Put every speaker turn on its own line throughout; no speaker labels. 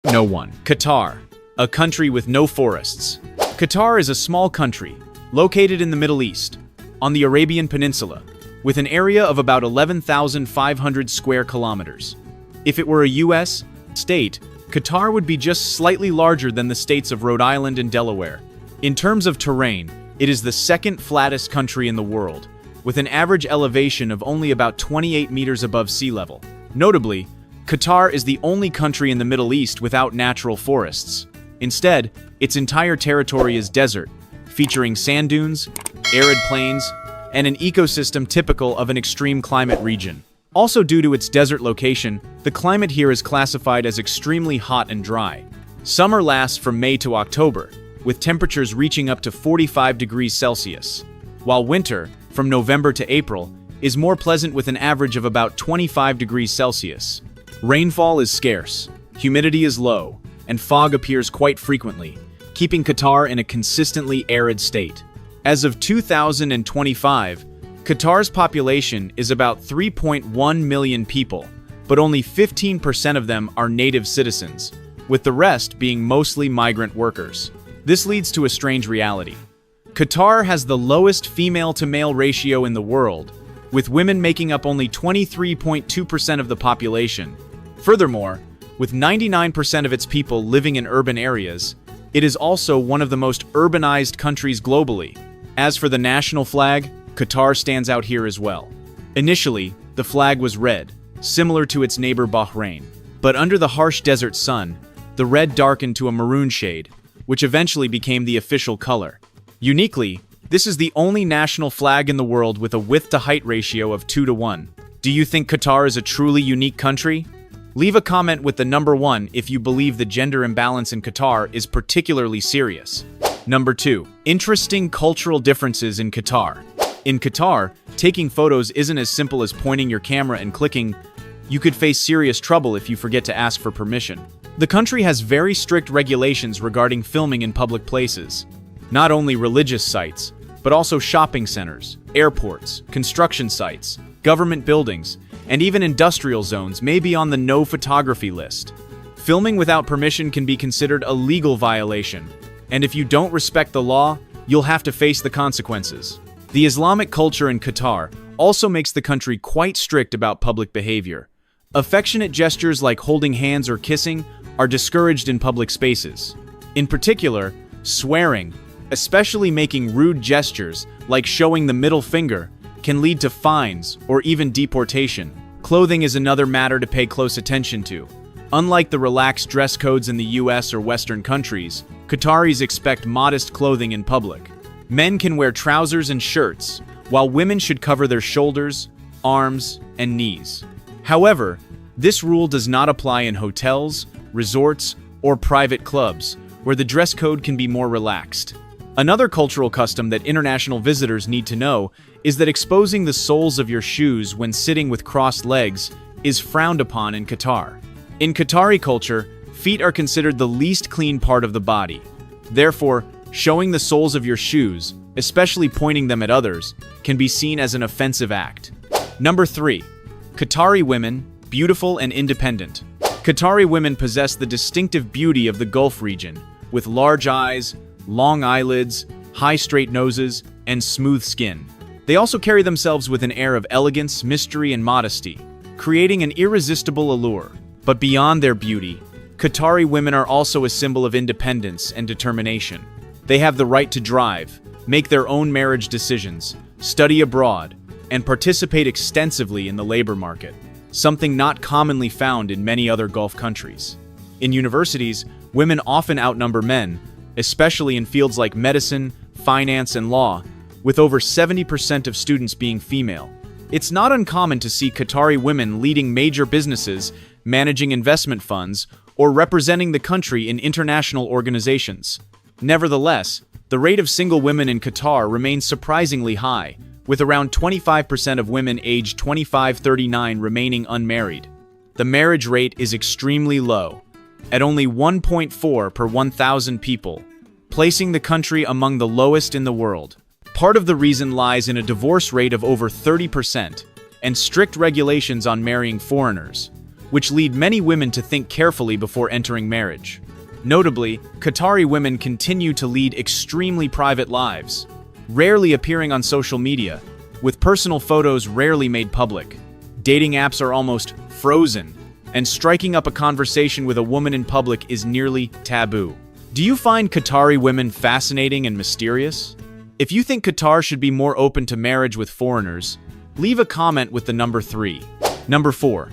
No one. Qatar, a country with no forests. Qatar is a small country, located in the Middle East, on the Arabian Peninsula, with an area of about 11,500 square kilometers. If it were a U.S. state, Qatar would be just slightly larger than the states of Rhode Island and Delaware. In terms of terrain, it is the second flattest country in the world, with an average elevation of only about 28 meters above sea level. Notably, Qatar is the only country in the Middle East without natural forests. Instead, its entire territory is desert, featuring sand dunes, arid plains, and an ecosystem typical of an extreme climate region. Also, due to its desert location, the climate here is classified as extremely hot and dry. Summer lasts from May to October, with temperatures reaching up to 45 degrees Celsius, while winter, from November to April, is more pleasant with an average of about 25 degrees Celsius. Rainfall is scarce, humidity is low, and fog appears quite frequently, keeping Qatar in a consistently arid state. As of 2025, Qatar's population is about 3.1 million people, but only 15% of them are native citizens, with the rest being mostly migrant workers. This leads to a strange reality. Qatar has the lowest female-to-male ratio in the world, with women making up only 23.2% of the population. Furthermore, with 99% of its people living in urban areas, it is also one of the most urbanized countries globally. As for the national flag, Qatar stands out here as well. Initially, the flag was red, similar to its neighbor Bahrain. But under the harsh desert sun, the red darkened to a maroon shade, which eventually became the official color. Uniquely, this is the only national flag in the world with a width-to-height ratio of 2:1. Do you think Qatar is a truly unique country? Leave a comment with the number 1 if you believe the gender imbalance in Qatar is particularly serious. Number 2. Interesting cultural differences in Qatar. In Qatar, taking photos isn't as simple as pointing your camera and clicking. You could face serious trouble if you forget to ask for permission. The country has very strict regulations regarding filming in public places. Not only religious sites, but also shopping centers, airports, construction sites, government buildings, and even industrial zones may be on the no photography list. Filming without permission can be considered a legal violation, and if you don't respect the law, you'll have to face the consequences. The Islamic culture in Qatar also makes the country quite strict about public behavior. Affectionate gestures like holding hands or kissing are discouraged in public spaces. In particular, swearing, especially making rude gestures like showing the middle finger, can lead to fines or even deportation. Clothing is another matter to pay close attention to. Unlike the relaxed dress codes in the US or Western countries, Qataris expect modest clothing in public. Men can wear trousers and shirts, while women should cover their shoulders, arms, and knees. However, this rule does not apply in hotels, resorts, or private clubs, where the dress code can be more relaxed. Another cultural custom that international visitors need to know is that exposing the soles of your shoes when sitting with crossed legs is frowned upon in Qatar. In Qatari culture, feet are considered the least clean part of the body. Therefore, showing the soles of your shoes, especially pointing them at others, can be seen as an offensive act. Number 3. Qatari women, beautiful and independent. Qatari women possess the distinctive beauty of the Gulf region, with large eyes, long eyelids, high straight noses, and smooth skin. They also carry themselves with an air of elegance, mystery, and modesty, creating an irresistible allure. But beyond their beauty, Qatari women are also a symbol of independence and determination. They have the right to drive, make their own marriage decisions, study abroad, and participate extensively in the labor market, something not commonly found in many other Gulf countries. In universities, women often outnumber men, especially in fields like medicine, finance, and law, with over 70% of students being female. It's not uncommon to see Qatari women leading major businesses, managing investment funds, or representing the country in international organizations. Nevertheless, the rate of single women in Qatar remains surprisingly high, with around 25% of women aged 25-39 remaining unmarried. The marriage rate is extremely low, at only 1.4 per 1,000 people, placing the country among the lowest in the world. Part of the reason lies in a divorce rate of over 30% and strict regulations on marrying foreigners, which lead many women to think carefully before entering marriage. Notably, Qatari women continue to lead extremely private lives, rarely appearing on social media, with personal photos rarely made public. Dating apps are almost frozen, and striking up a conversation with a woman in public is nearly taboo. Do you find Qatari women fascinating and mysterious? If you think Qatar should be more open to marriage with foreigners, leave a comment with the number 3. Number 4.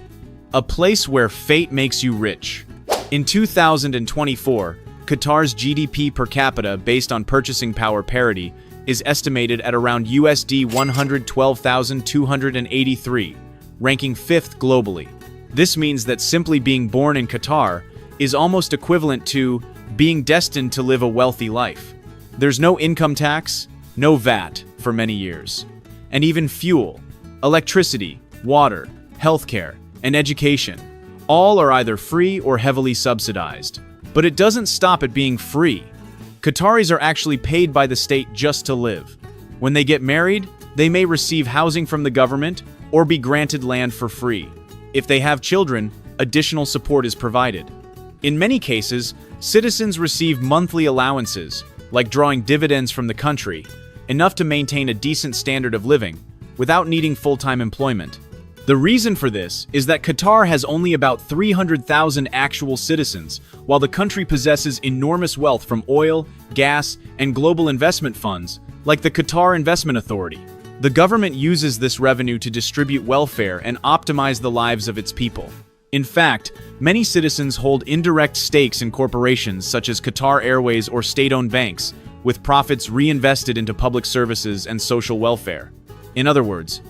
A place where fate makes you rich. In 2024, Qatar's GDP per capita based on purchasing power parity is estimated at around USD 112,283, ranking 5th globally. This means that simply being born in Qatar is almost equivalent to being destined to live a wealthy life. There's no income tax, no VAT for many years, and even fuel, electricity, water, healthcare, and education, all are either free or heavily subsidized. But it doesn't stop at being free. Qataris are actually paid by the state just to live. When they get married, they may receive housing from the government or be granted land for free. If they have children, additional support is provided. In many cases, citizens receive monthly allowances, like drawing dividends from the country, enough to maintain a decent standard of living, without needing full-time employment. The reason for this is that Qatar has only about 300,000 actual citizens, while the country possesses enormous wealth from oil, gas, and global investment funds, like the Qatar Investment Authority. The government uses this revenue to distribute welfare and optimize the lives of its people. In fact, many citizens hold indirect stakes in corporations such as Qatar Airways or state-owned banks, with profits reinvested into public services and social welfare. In other words,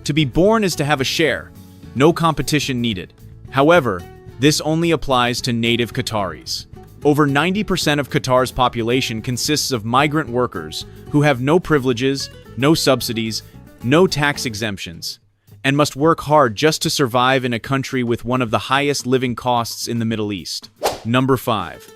to be born is to have a share, no competition needed. However, this only applies to native Qataris. Over 90% of Qatar's population consists of migrant workers who have no privileges, no subsidies, no tax exemptions, and must work hard just to survive in a country with one of the highest living costs in the Middle East. Number 5.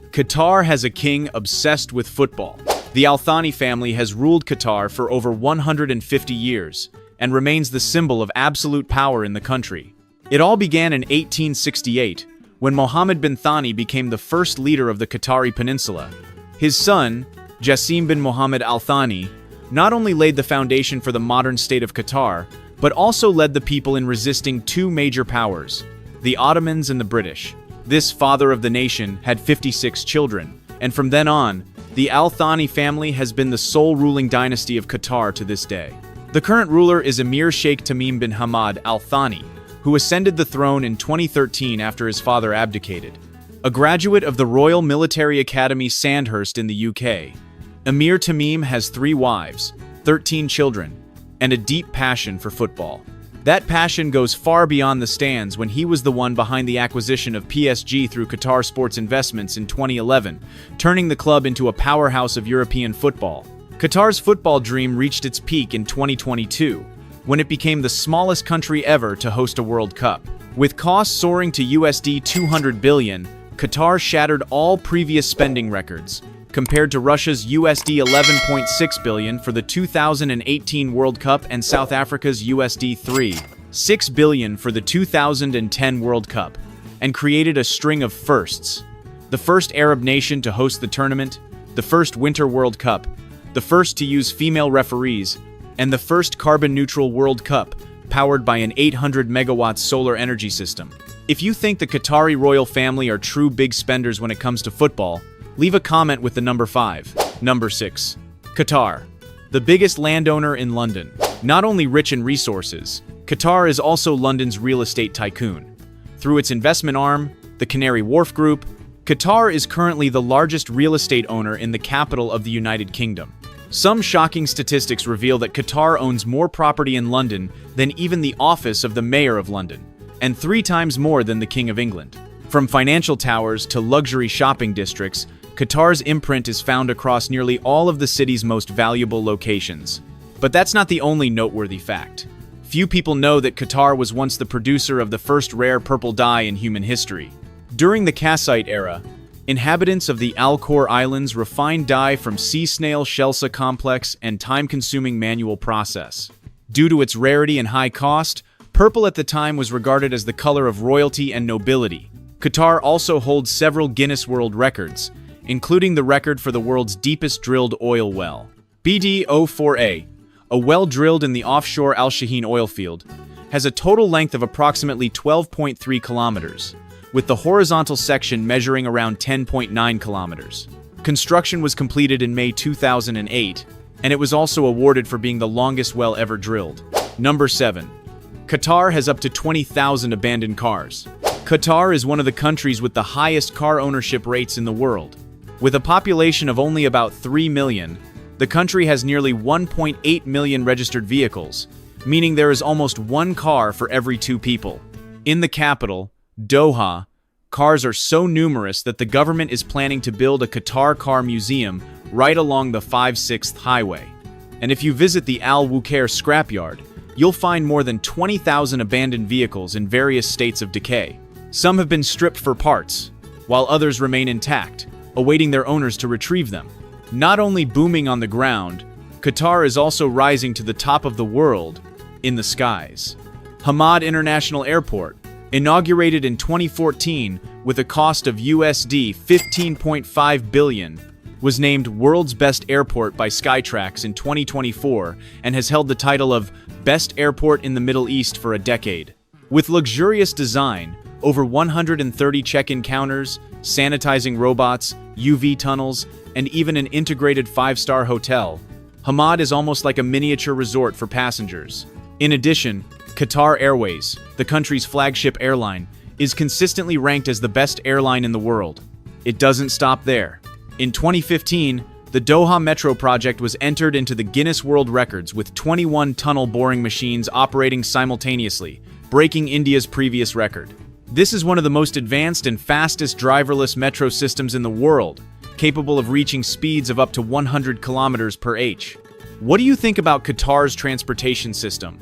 Qatar has a king obsessed with football. The Al Thani family has ruled Qatar for over 150 years, and remains the symbol of absolute power in the country. It all began in 1868, when Mohammed bin Thani became the first leader of the Qatari Peninsula. His son, Jassim bin Mohammed Al Thani, not only laid the foundation for the modern state of Qatar, but also led the people in resisting two major powers, the Ottomans and the British. This father of the nation had 56 children, and from then on, the Al Thani family has been the sole ruling dynasty of Qatar to this day. The current ruler is Emir Sheikh Tamim bin Hamad Al Thani, who ascended the throne in 2013 after his father abdicated. A graduate of the Royal Military Academy Sandhurst in the UK, Emir Tamim has 3 wives, 13 children, and a deep passion for football. That passion goes far beyond the stands when he was the one behind the acquisition of PSG through Qatar Sports Investments in 2011, turning the club into a powerhouse of European football. Qatar's football dream reached its peak in 2022, when it became the smallest country ever to host a World Cup. With costs soaring to USD 200 billion, Qatar shattered all previous spending records, compared to Russia's USD 11.6 billion for the 2018 World Cup and South Africa's USD 3.6 billion for the 2010 World Cup, and created a string of firsts. The first Arab nation to host the tournament, the first Winter World Cup, the first to use female referees, and the first carbon-neutral World Cup, powered by an 800-megawatt solar energy system. If you think the Qatari royal family are true big spenders when it comes to football, leave a comment with the number 5. Number 6. Qatar, the biggest landowner in London. Not only rich in resources, Qatar is also London's real estate tycoon. Through its investment arm, the Canary Wharf Group, Qatar is currently the largest real estate owner in the capital of the United Kingdom. Some shocking statistics reveal that Qatar owns more property in London than even the office of the Mayor of London, and 3 times more than the King of England. From financial towers to luxury shopping districts, Qatar's imprint is found across nearly all of the city's most valuable locations. But that's not the only noteworthy fact. Few people know that Qatar was once the producer of the first rare purple dye in human history. During the Kassite era, inhabitants of the Al-Khor Islands refined dye from sea snail shell's complex and time-consuming manual process. Due to its rarity and high cost, Purple at the time was regarded as the color of royalty and nobility. Qatar also holds several Guinness World Records, including the record for the world's deepest drilled oil well. BD-04A, a well drilled in the offshore Al Shaheen oil field, has a total length of approximately 12.3 kilometers, with the horizontal section measuring around 10.9 kilometers. Construction was completed in May 2008, and it was also awarded for being the longest well ever drilled. Number 7. Qatar has up to 20,000 abandoned cars. Qatar is one of the countries with the highest car ownership rates in the world. With a population of only about 3 million, the country has nearly 1.8 million registered vehicles, meaning there is almost one car for every 2 people. In the capital, Doha, cars are so numerous that the government is planning to build a Qatar car museum right along the 5/6th highway. And if you visit the Al Wukair scrapyard, you'll find more than 20,000 abandoned vehicles in various states of decay. Some have been stripped for parts, while others remain intact, awaiting their owners to retrieve them. Not only booming on the ground, Qatar is also rising to the top of the world in the skies. Hamad International Airport, inaugurated in 2014 with a cost of USD 15.5 billion, was named World's Best Airport by Skytrax in 2024 and has held the title of Best Airport in the Middle East for a decade. With luxurious design, over 130 check-in counters, sanitizing robots, UV tunnels, and even an integrated 5-star hotel, Hamad is almost like a miniature resort for passengers. In addition, Qatar Airways, the country's flagship airline, is consistently ranked as the best airline in the world. It doesn't stop there. In 2015, the Doha Metro project was entered into the Guinness World Records with 21 tunnel boring machines operating simultaneously, breaking India's previous record. This is one of the most advanced and fastest driverless metro systems in the world, capable of reaching speeds of up to 100 kilometers per h. What do you think about Qatar's transportation system?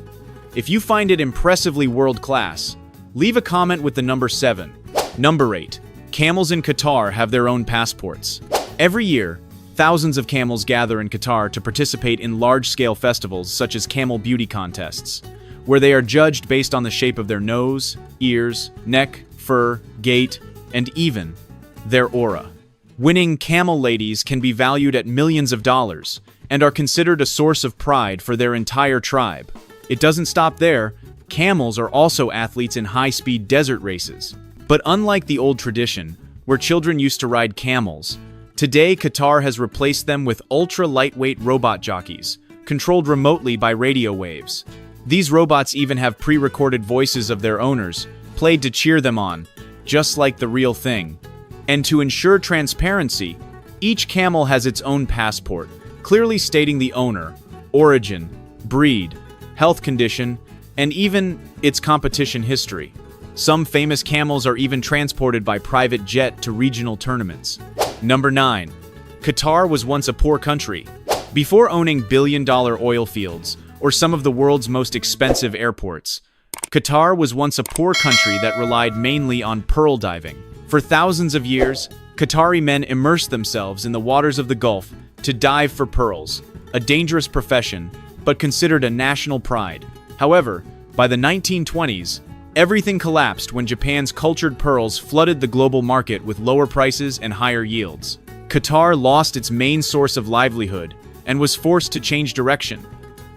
If you find it impressively world-class, leave a comment with the number 7. Number 8. Camels in Qatar have their own passports. Every year, thousands of camels gather in Qatar to participate in large-scale festivals such as camel beauty contests, where they are judged based on the shape of their nose, ears, neck, fur, gait, and even their aura. Winning camel ladies can be valued at millions of dollars and are considered a source of pride for their entire tribe. It doesn't stop there. Camels are also athletes in high-speed desert races. But unlike the old tradition, where children used to ride camels, today Qatar has replaced them with ultra-lightweight robot jockeys, controlled remotely by radio waves. These robots even have pre-recorded voices of their owners, played to cheer them on, just like the real thing. And to ensure transparency, each camel has its own passport, clearly stating the owner, origin, breed, health condition, and even its competition history. Some famous camels are even transported by private jet to regional tournaments. Number 9. Qatar was once a poor country. Before owning billion-dollar oil fields or some of the world's most expensive airports, Qatar was once a poor country that relied mainly on pearl diving. For thousands of years, Qatari men immersed themselves in the waters of the Gulf to dive for pearls, a dangerous profession, but considered a national pride. However, by the 1920s, everything collapsed when Japan's cultured pearls flooded the global market with lower prices and higher yields. Qatar lost its main source of livelihood and was forced to change direction.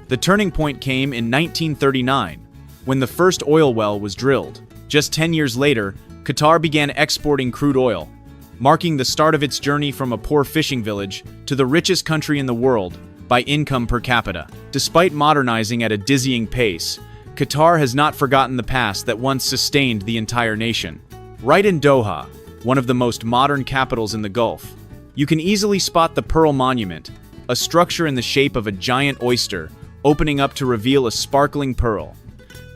The turning point came in 1939, when the first oil well was drilled. Just 10 years later, Qatar began exporting crude oil, marking the start of its journey from a poor fishing village to the richest country in the world by income per capita. Despite modernizing at a dizzying pace, Qatar has not forgotten the past that once sustained the entire nation. Right in Doha, one of the most modern capitals in the Gulf, you can easily spot the Pearl Monument, a structure in the shape of a giant oyster opening up to reveal a sparkling pearl.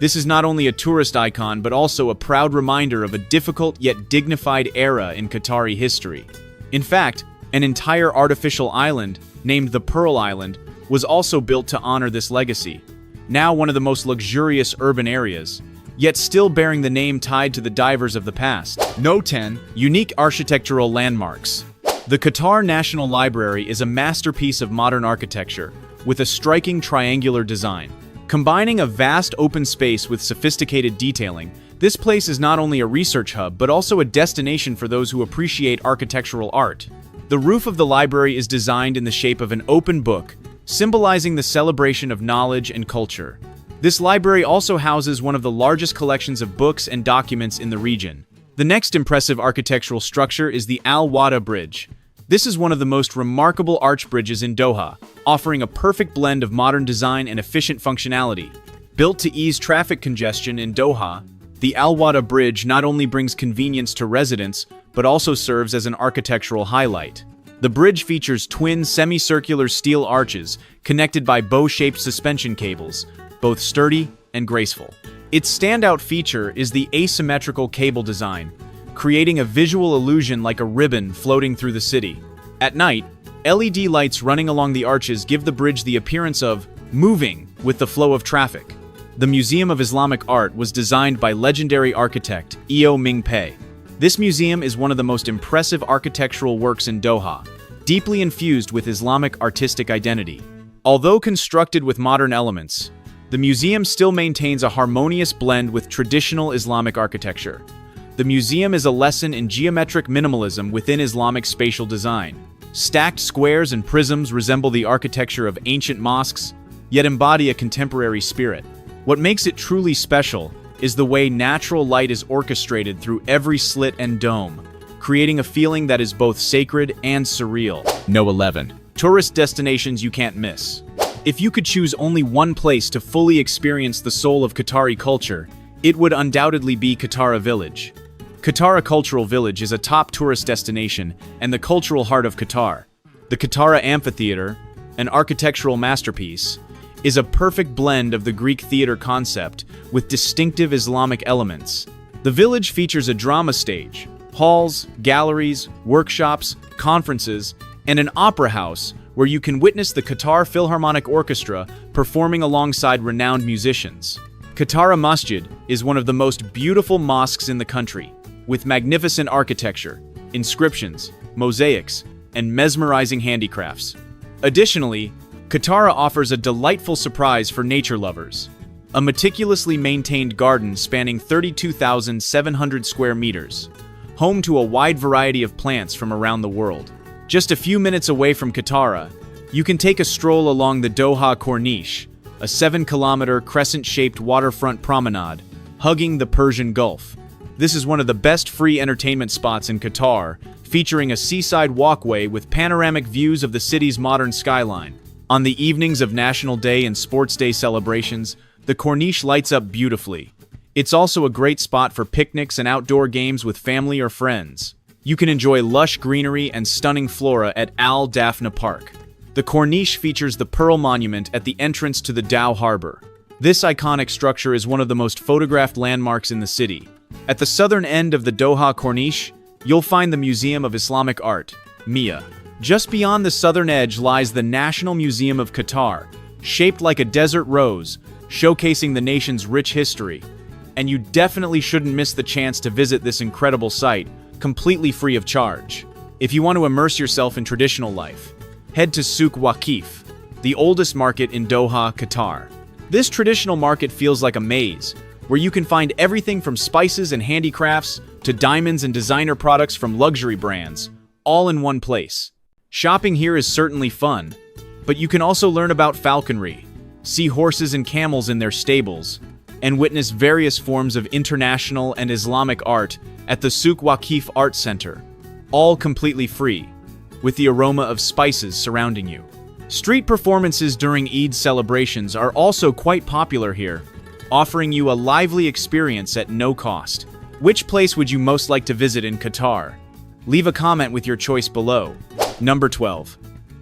This is not only a tourist icon but also a proud reminder of a difficult yet dignified era in Qatari history. In fact, an entire artificial island, named the Pearl Island, was also built to honor this legacy. Now one of the most luxurious urban areas, yet still bearing the name tied to the divers of the past. No 10. Unique architectural landmarks. The Qatar National Library is a masterpiece of modern architecture, with a striking triangular design. Combining a vast open space with sophisticated detailing, this place is not only a research hub but also a destination for those who appreciate architectural art. The roof of the library is designed in the shape of an open book, symbolizing the celebration of knowledge and culture. This library also houses one of the largest collections of books and documents in the region. The next impressive architectural structure is the Al Wada Bridge. This is one of the most remarkable arch bridges in Doha, offering a perfect blend of modern design and efficient functionality. Built to ease traffic congestion in Doha, the Al Wada Bridge not only brings convenience to residents, but also serves as an architectural highlight. The bridge features twin semicircular steel arches connected by bow-shaped suspension cables, both sturdy and graceful. Its standout feature is the asymmetrical cable design, creating a visual illusion like a ribbon floating through the city. At night, LED lights running along the arches give the bridge the appearance of moving with the flow of traffic. The Museum of Islamic Art was designed by legendary architect Eo Ming-pei. This museum is one of the most impressive architectural works in Doha, deeply infused with Islamic artistic identity. Although constructed with modern elements, the museum still maintains a harmonious blend with traditional Islamic architecture. The museum is a lesson in geometric minimalism within Islamic spatial design. Stacked squares and prisms resemble the architecture of ancient mosques, yet embody a contemporary spirit. What makes it truly special is the way natural light is orchestrated through every slit and dome, creating a feeling that is both sacred and surreal. No 11. Tourist destinations you can't miss. If you could choose only one place to fully experience the soul of Qatari culture, it would undoubtedly be Qatari Village. Qatari Cultural Village is a top tourist destination and the cultural heart of Qatar. The Qatari Amphitheater, an architectural masterpiece, is a perfect blend of the Greek theater concept with distinctive Islamic elements. The village features a drama stage, halls, galleries, workshops, conferences, and an opera house where you can witness the Qatar Philharmonic Orchestra performing alongside renowned musicians. Qatari Masjid is one of the most beautiful mosques in the country, with magnificent architecture, inscriptions, mosaics, and mesmerizing handicrafts. Additionally, Qatar offers a delightful surprise for nature lovers. A meticulously maintained garden spanning 32,700 square meters, home to a wide variety of plants from around the world. Just a few minutes away from Qatar, you can take a stroll along the Doha Corniche, a 7-kilometer crescent-shaped waterfront promenade, hugging the Persian Gulf. This is one of the best free entertainment spots in Qatar, featuring a seaside walkway with panoramic views of the city's modern skyline. On the evenings of National Day and Sports Day celebrations, the Corniche lights up beautifully. It's also a great spot for picnics and outdoor games with family or friends. You can enjoy lush greenery and stunning flora at Al Daphne Park. The Corniche features the Pearl Monument at the entrance to the Dow Harbor. This iconic structure is one of the most photographed landmarks in the city. At the southern end of the Doha Corniche, you'll find the Museum of Islamic Art, MIA. Just beyond the southern edge lies the National Museum of Qatar, shaped like a desert rose, showcasing the nation's rich history. And you definitely shouldn't miss the chance to visit this incredible site, completely free of charge. If you want to immerse yourself in traditional life, head to Souk Waqif, the oldest market in Doha, Qatar. This traditional market feels like a maze, where you can find everything from spices and handicrafts to diamonds and designer products from luxury brands, all in one place. Shopping here is certainly fun, but you can also learn about falconry, see horses and camels in their stables, and witness various forms of international and Islamic art at the Souk Waqif Art Center, all completely free, with the aroma of spices surrounding you. Street performances during Eid celebrations are also quite popular here, offering you a lively experience at no cost. Which place would you most like to visit in Qatar? Leave a comment with your choice below. Number 12.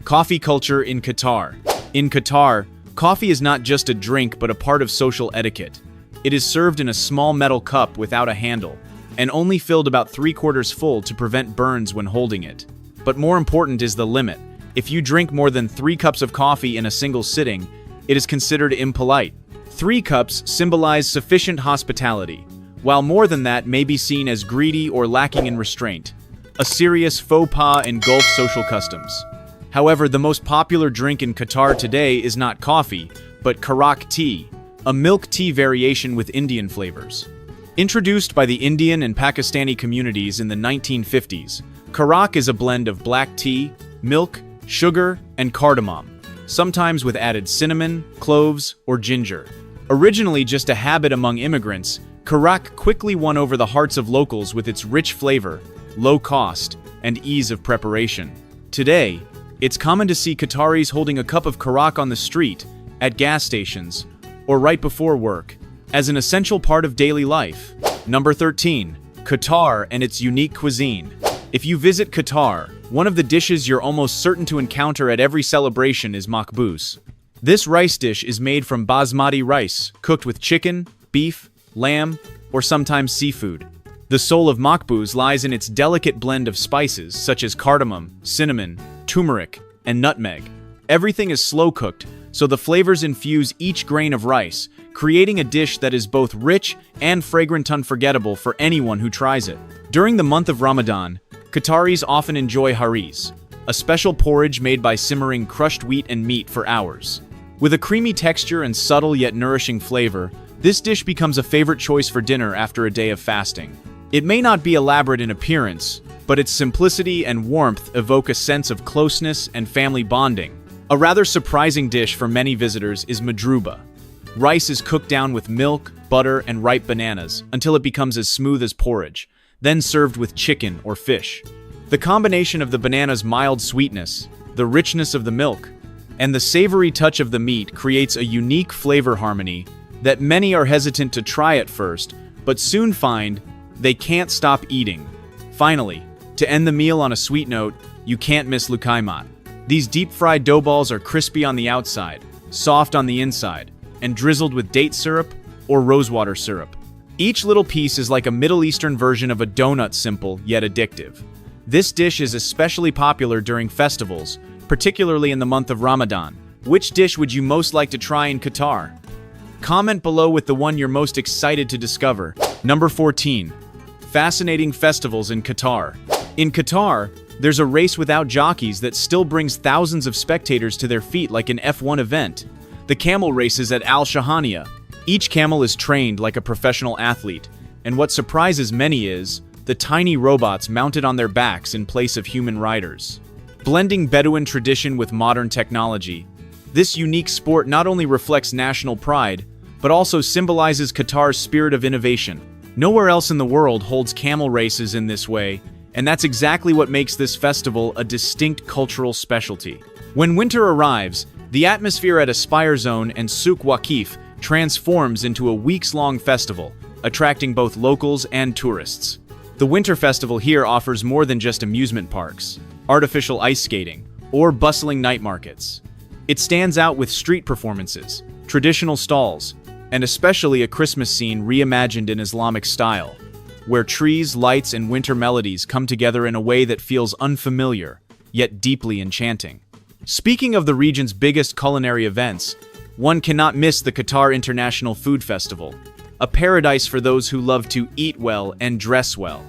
Coffee culture in Qatar. In Qatar, coffee is not just a drink but a part of social etiquette. It is served in a small metal cup without a handle, and only filled about 3/4 full to prevent burns when holding it. But more important is the limit. If you drink more than 3 cups of coffee in a single sitting, it is considered impolite. 3 cups symbolize sufficient hospitality, while more than that may be seen as greedy or lacking in restraint, a serious faux pas in Gulf social customs. However, the most popular drink in Qatar today is not coffee, but karak tea, a milk tea variation with Indian flavors. Introduced by the Indian and Pakistani communities in the 1950s, Qarak is a blend of black tea, milk, sugar, and cardamom, sometimes with added cinnamon, cloves, or ginger. Originally just a habit among immigrants, Qarak quickly won over the hearts of locals with its rich flavor, low cost, and ease of preparation. Today, it's common to see Qataris holding a cup of Qarak on the street, at gas stations, or right before work, as an essential part of daily life. Number 13. Qatar and its unique cuisine. If you visit Qatar, one of the dishes you're almost certain to encounter at every celebration is makbous. This rice dish is made from basmati rice, cooked with chicken, beef, lamb, or sometimes seafood. The soul of makbous lies in its delicate blend of spices such as cardamom, cinnamon, turmeric, and nutmeg. Everything is slow-cooked, so the flavors infuse each grain of rice, creating a dish that is both rich and fragrant, unforgettable for anyone who tries it. During the month of Ramadan, Qataris often enjoy haris, a special porridge made by simmering crushed wheat and meat for hours. With a creamy texture and subtle yet nourishing flavor, this dish becomes a favorite choice for dinner after a day of fasting. It may not be elaborate in appearance, but its simplicity and warmth evoke a sense of closeness and family bonding. A rather surprising dish for many visitors is madruba. Rice is cooked down with milk, butter, and ripe bananas until it becomes as smooth as porridge, then served with chicken or fish. The combination of the banana's mild sweetness, the richness of the milk, and the savory touch of the meat creates a unique flavor harmony that many are hesitant to try at first, but soon find they can't stop eating. Finally, to end the meal on a sweet note, you can't miss lukaimat. These deep-fried dough balls are crispy on the outside, soft on the inside, and drizzled with date syrup or rosewater syrup. Each little piece is like a Middle Eastern version of a donut, simple yet addictive. This dish is especially popular during festivals, particularly in the month of Ramadan. Which dish would you most like to try in Qatar? Comment below with the one you're most excited to discover. Number 14. Fascinating festivals in Qatar. In Qatar, there's a race without jockeys that still brings thousands of spectators to their feet like an F1 event. The camel races at Al Shahaniya. Each camel is trained like a professional athlete, and what surprises many is the tiny robots mounted on their backs in place of human riders. Blending Bedouin tradition with modern technology, this unique sport not only reflects national pride, but also symbolizes Qatar's spirit of innovation. Nowhere else in the world holds camel races in this way, and that's exactly what makes this festival a distinct cultural specialty. When winter arrives, the atmosphere at Aspire Zone and Souk Waqif transforms into a weeks-long festival, attracting both locals and tourists. The winter festival here offers more than just amusement parks, artificial ice skating, or bustling night markets. It stands out with street performances, traditional stalls, and especially a Christmas scene reimagined in Islamic style, where trees, lights, and winter melodies come together in a way that feels unfamiliar, yet deeply enchanting. Speaking of the region's biggest culinary events, one cannot miss the Qatar International Food Festival, a paradise for those who love to eat well and dress well.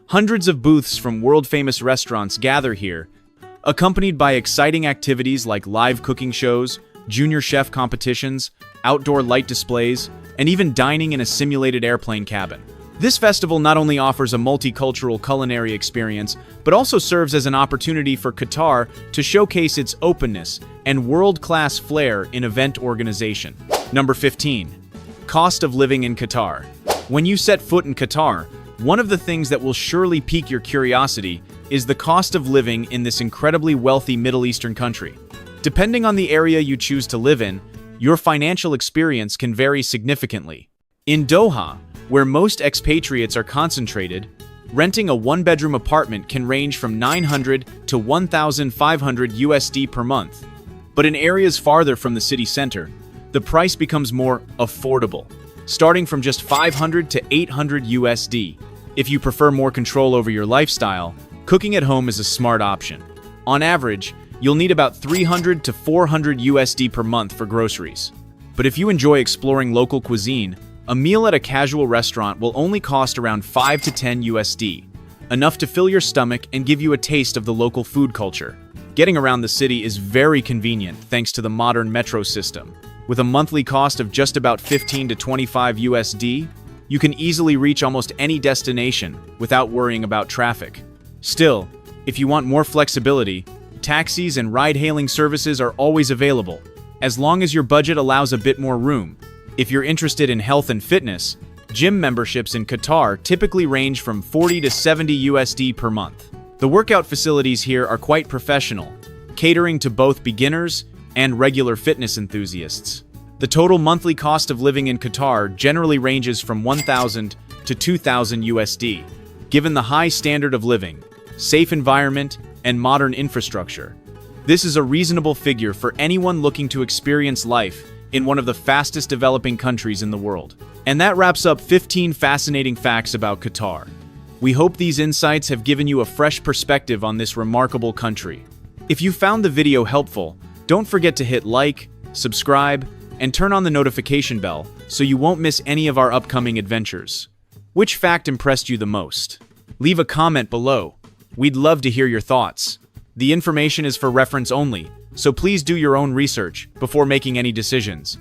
Hundreds of booths from world-famous restaurants gather here, accompanied by exciting activities like live cooking shows, junior chef competitions, outdoor light displays, and even dining in a simulated airplane cabin. This festival not only offers a multicultural culinary experience, but also serves as an opportunity for Qatar to showcase its openness and world-class flair in event organization. Number 15. Cost of living in Qatar. When you set foot in Qatar, one of the things that will surely pique your curiosity is the cost of living in this incredibly wealthy Middle Eastern country. Depending on the area you choose to live in, your financial experience can vary significantly. In Doha, where most expatriates are concentrated, renting a one-bedroom apartment can range from $900 to $1,500 USD per month. But in areas farther from the city center, the price becomes more affordable, starting from just $500 to $800 USD. If you prefer more control over your lifestyle, cooking at home is a smart option. On average, you'll need about $300 to $400 USD per month for groceries. But if you enjoy exploring local cuisine, a meal at a casual restaurant will only cost around $5 to $10 USD, enough to fill your stomach and give you a taste of the local food culture. Getting around the city is very convenient thanks to the modern metro system. With a monthly cost of just about 15 to 25 USD, you can easily reach almost any destination without worrying about traffic. Still, if you want more flexibility, taxis and ride-hailing services are always available, as long as your budget allows a bit more room. If you're interested in health and fitness, gym memberships in Qatar typically range from 40 to 70 USD per month. The workout facilities here are quite professional, catering to both beginners and regular fitness enthusiasts. The total monthly cost of living in Qatar generally ranges from 1,000 to 2,000 USD. Given the high standard of living, safe environment, and modern infrastructure, this is a reasonable figure for anyone looking to experience life in one of the fastest developing countries in the world. And that wraps up 15 fascinating facts about Qatar. We hope these insights have given you a fresh perspective on this remarkable country. If you found the video helpful, don't forget to hit like, subscribe, and turn on the notification bell so you won't miss any of our upcoming adventures. Which fact impressed you the most? Leave a comment below. We'd love to hear your thoughts. The information is for reference only, so please do your own research before making any decisions.